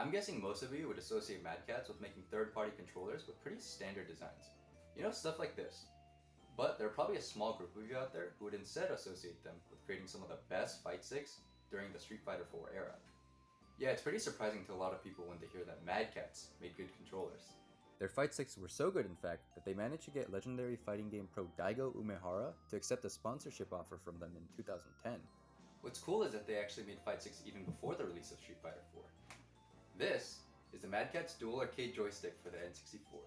I'm guessing most of you would associate Mad Catz with making third-party controllers with pretty standard designs. You know, stuff like this. But there are probably a small group of you out there who would instead associate them with creating some of the best fight sticks during the Street Fighter 4 era. Yeah, it's pretty surprising to a lot of people when they hear that Mad Catz made good controllers. Their fight sticks were so good, in fact, that they managed to get legendary fighting game pro Daigo Umehara to accept a sponsorship offer from them in 2010. What's cool is that they actually made fight sticks even before the release of Street Fighter 4. This is the Mad Catz dual arcade joystick for the N64.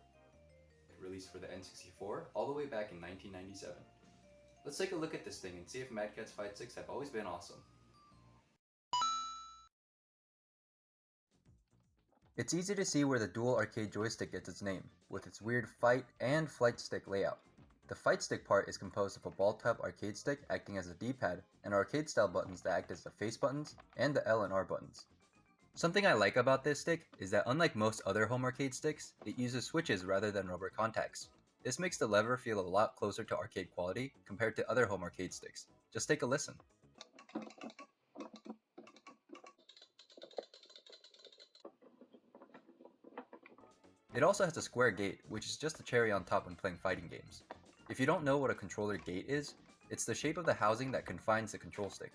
It released for the N64 all the way back in 1997. Let's take a look at this thing and see if Mad Catz fight sticks have always been awesome. It's easy to see where the dual arcade joystick gets its name, with its weird fight and flight stick layout. The fight stick part is composed of a ball-top arcade stick acting as a D-pad, and arcade-style buttons that act as the face buttons and the L and R buttons. Something I like about this stick is that unlike most other home arcade sticks, it uses switches rather than rubber contacts. This makes the lever feel a lot closer to arcade quality compared to other home arcade sticks. Just take a listen. It also has a square gate, which is just a cherry on top when playing fighting games. If you don't know what a controller gate is, it's the shape of the housing that confines the control stick.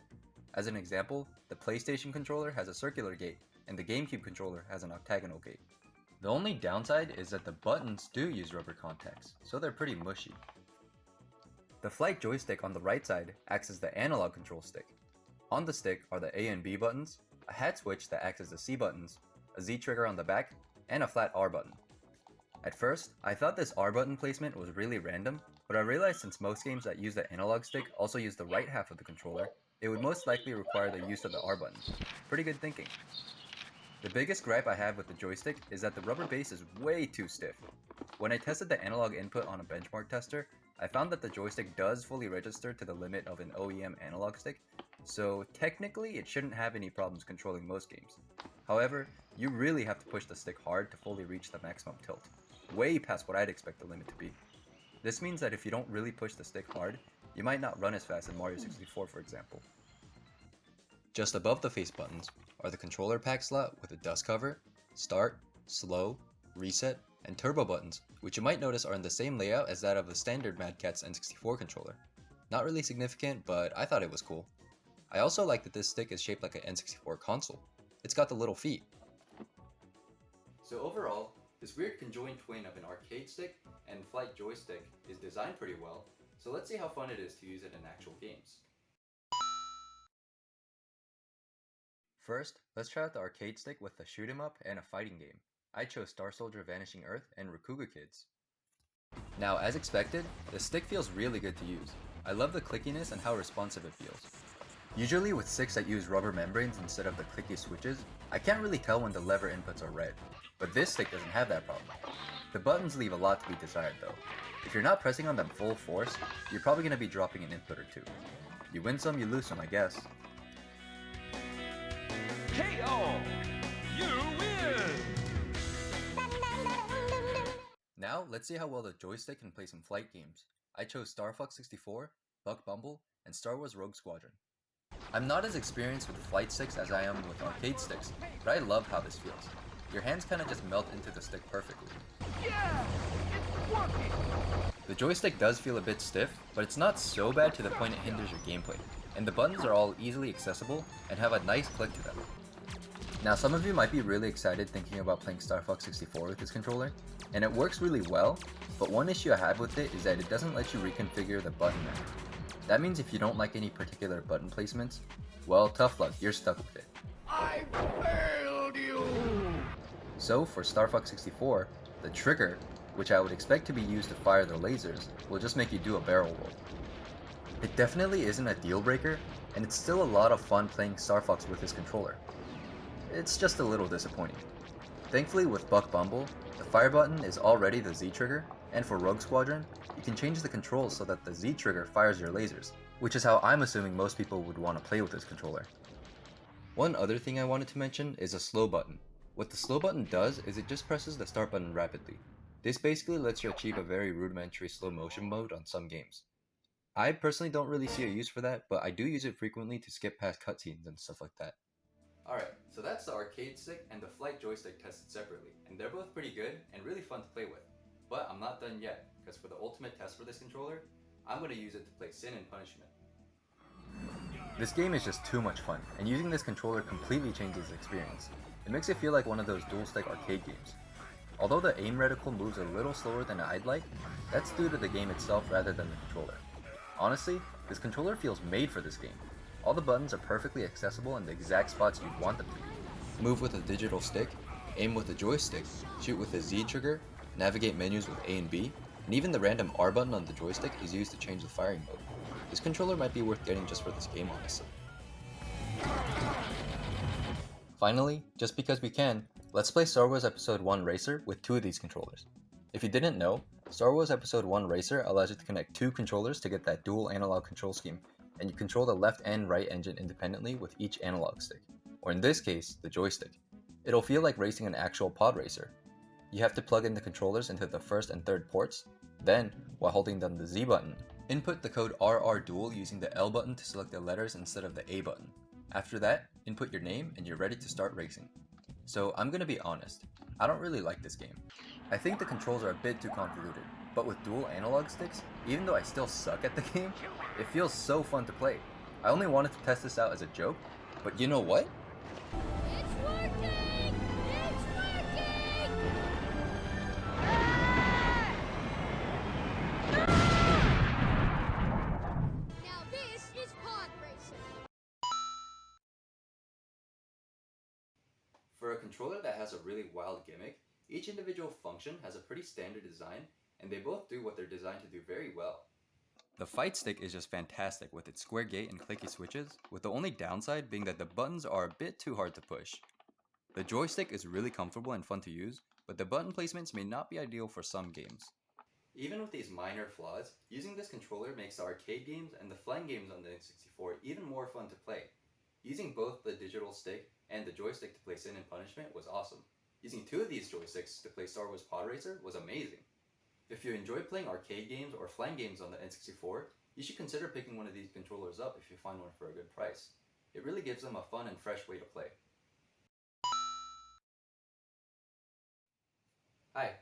As an example, the PlayStation controller has a circular gate, and the GameCube controller has an octagonal gate. The only downside is that the buttons do use rubber contacts, so they're pretty mushy. The flight joystick on the right side acts as the analog control stick. On the stick are the A and B buttons, a hat switch that acts as the C buttons, a Z trigger on the back, and a flat R button. At first, I thought this R button placement was really random, but I realized since most games that use the analog stick also use the right half of the controller, it would most likely require the use of the R button. Pretty good thinking. The biggest gripe I have with the joystick is that the rubber base is way too stiff. When I tested the analog input on a benchmark tester, I found that the joystick does fully register to the limit of an OEM analog stick, so technically it shouldn't have any problems controlling most games. However, you really have to push the stick hard to fully reach the maximum tilt, way past what I'd expect the limit to be. This means that if you don't really push the stick hard, you might not run as fast in Mario 64 for example. Just above the face buttons are the controller pack slot with a dust cover, start, slow, reset, and turbo buttons, which you might notice are in the same layout as that of the standard Mad Catz N64 controller. Not really significant, but I thought it was cool. I also like that this stick is shaped like an N64 console. It's got the little feet. So overall, this weird conjoined twin of an arcade stick and flight joystick is designed pretty well, so let's see how fun it is to use it in actual games. First, let's try out the arcade stick with a shoot 'em up and a fighting game. I chose Star Soldier Vanishing Earth and Rakuga Kids. Now, as expected, the stick feels really good to use. I love the clickiness and how responsive it feels. Usually with sticks that use rubber membranes instead of the clicky switches, I can't really tell when the lever inputs are red, but this stick doesn't have that problem. The buttons leave a lot to be desired though. If you're not pressing on them full force, you're probably going to be dropping an input or two. You win some, you lose some, I guess. KO! You win! Now, let's see how well the joystick can play some flight games. I chose Star Fox 64, Buck Bumble, and Star Wars Rogue Squadron. I'm not as experienced with flight sticks as I am with arcade sticks, but I love how this feels. Your hands kind of just melt into the stick perfectly. Yeah! It's working! The joystick does feel a bit stiff, but it's not so bad to the point it hinders your gameplay, and the buttons are all easily accessible and have a nice click to them. Now some of you might be really excited thinking about playing Star Fox 64 with this controller, and it works really well, but one issue I have with it is that it doesn't let you reconfigure the button menu. That means if you don't like any particular button placements, well, tough luck, you're stuck with it. I failed you! So for Star Fox 64, the trigger, which I would expect to be used to fire the lasers, will just make you do a barrel roll. It definitely isn't a deal breaker, and it's still a lot of fun playing Star Fox with this controller. It's just a little disappointing. Thankfully with Buck Bumble, the fire button is already the Z trigger, and for Rogue Squadron, you can change the controls so that the Z trigger fires your lasers, which is how I'm assuming most people would want to play with this controller. One other thing I wanted to mention is a slow button. What the slow button does is it just presses the start button rapidly. This basically lets you achieve a very rudimentary slow motion mode on some games. I personally don't really see a use for that, but I do use it frequently to skip past cutscenes and stuff like that. Alright, so So that's the arcade stick and the flight joystick tested separately, and they're both pretty good and really fun to play with. But I'm not done yet, because for the ultimate test for this controller, I'm going to use it to play Sin and Punishment. This game is just too much fun, and using this controller completely changes the experience. It makes it feel like one of those dual-stick arcade games. Although the aim reticle moves a little slower than I'd like, that's due to the game itself rather than the controller. Honestly, this controller feels made for this game. All the buttons are perfectly accessible in the exact spots you'd want them to be. Move with a digital stick, aim with a joystick, shoot with a Z trigger, navigate menus with A and B, and even the random R button on the joystick is used to change the firing mode. This controller might be worth getting just for this game, honestly. Finally, just because we can, let's play Star Wars Episode 1 Racer with two of these controllers. If you didn't know, Star Wars Episode 1 Racer allows you to connect two controllers to get that dual analog control scheme, and you control the left and right engine independently with each analog stick, or in this case, the joystick. It'll feel like racing an actual pod racer. You have to plug in the controllers into the first and third ports, then, while holding down the Z button, input the code RRDual using the L button to select the letters instead of the A button. After that, input your name and you're ready to start racing. So I'm gonna be honest, I don't really like this game. I think the controls are a bit too convoluted, but with dual analog sticks, even though I still suck at the game, it feels so fun to play. I only wanted to test this out as a joke, but you know what? It's working! It's working! Now this is pod racing. For a controller that has a really wild gimmick, each individual function has a pretty standard design, and they both do what they're designed to do very well. The fight stick is just fantastic with its square gate and clicky switches, with the only downside being that the buttons are a bit too hard to push. The joystick is really comfortable and fun to use, but the button placements may not be ideal for some games. Even with these minor flaws, using this controller makes the arcade games and the flying games on the N64 even more fun to play. Using both the digital stick and the joystick to play Sin and Punishment was awesome. Using two of these joysticks to play Star Wars Pod Racer was amazing. If you enjoy playing arcade games or flying games on the N64, you should consider picking one of these controllers up if you find one for a good price. It really gives them a fun and fresh way to play. Hi,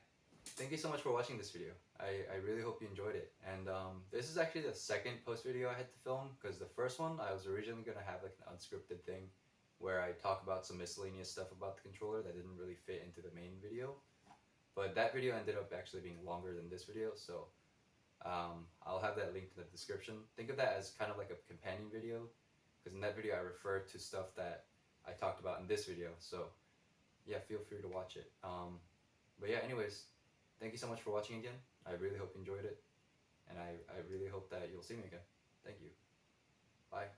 thank you so much for watching this video. I really hope you enjoyed it. And this is actually the second post video I had to film, because the first one I was originally going to have like an unscripted thing where I talk about some miscellaneous stuff about the controller that didn't really fit into the main video. But that video ended up actually being longer than this video, so I'll have that linked in the description. Think of that as kind of like a companion video, because in that video I referred to stuff that I talked about in this video, so yeah, feel free to watch it. But yeah, anyways, thank you so much for watching again. I really hope you enjoyed it, and I really hope that you'll see me again. Thank you. Bye.